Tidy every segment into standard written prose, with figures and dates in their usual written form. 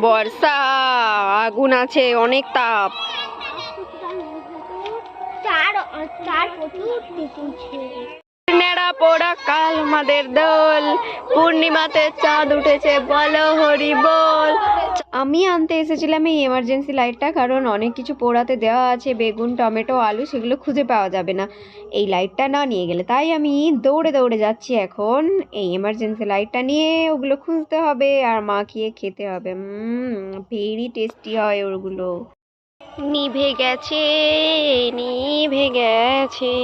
বর্ষা, আগুন আছে, অনেক তাপ। নেড়া পোড়া কাল আমাদের দোল, পূর্ণিমাতে চাঁদ উঠেছে বলো হরি বল। আমি আনতে এসেছিলাম এই এমার্জেন্সি লাইটটা, কারণ অনেক কিছু পোড়াতে দেওয়া আছে, বেগুন, টমেটো, আলু, সেগুলো খুঁজে পাওয়া যাবে না এই লাইটটা না নিয়ে গেলে। তাই আমি দৌড়ে দৌড়ে যাচ্ছি এখন এই এমার্জেন্সি লাইটটা নিয়ে। ওগুলো খুঁজতে হবে আর মাখিয়ে খেতে হবে। ভেরি টেস্টি হয় ওগুলো। নিভে গেছে, নিভে গেছে।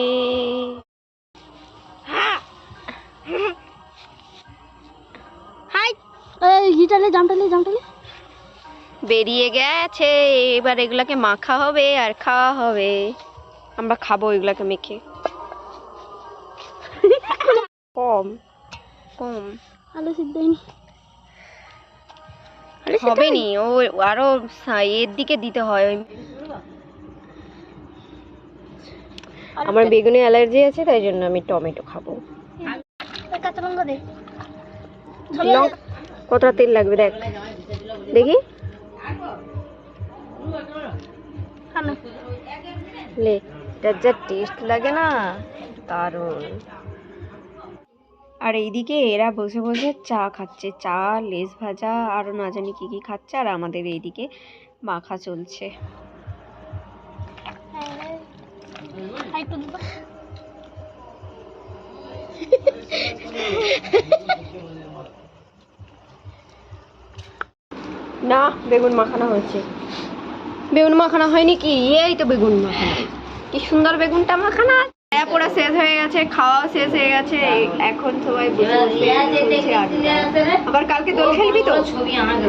বেরিয়ে গেছে, এবার এগুলাকে মাখা হবে আর খাওয়া হবে। আমরা খাবো এগুলাকে মেখে। কম কম আলু সিদ্ধ হয়নি, হবে নি, ও আরো এর দিকে দিতে হয়। আমার বেগুনে অ্যালার্জি আছে, তাই জন্য আমি টমেটো খাবো। কাঁচা লঙ্কা দে। কতটা তেল লাগবে দেখ, দেখি লে, এটার যা টেস্ট লাগে না, দারুণ। আর এইদিকে এরা বসে বসে চা খাচ্ছে, চা, লেস ভাজা, আরো না জানি কি কি খাচ্ছে, আর আমাদের এইদিকে মাখা চলছে। না, বেগুন মাখানো হয়েছে। বেগুন মাখানো হয়নি কি? এই তো বেগুন মাখানো, কি সুন্দর বেগুনটা মাখানো। পোড়া শেষ হয়ে গেছে, খাওয়া শেষ হয়ে গেছে, এখন সবাই বসে বসে আড্ডা। আবার কালকে দোল খেলবি তো?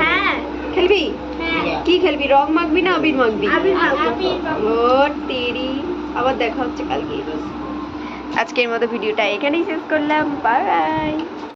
হ্যাঁ খেলবি? কি খেলবি, রং মাখবি না আবির মাখবি? ও তেরি, আবার দেখা হচ্ছে কালকে। আজকের মতো ভিডিওটা এখানেই শেষ করলাম, বাই।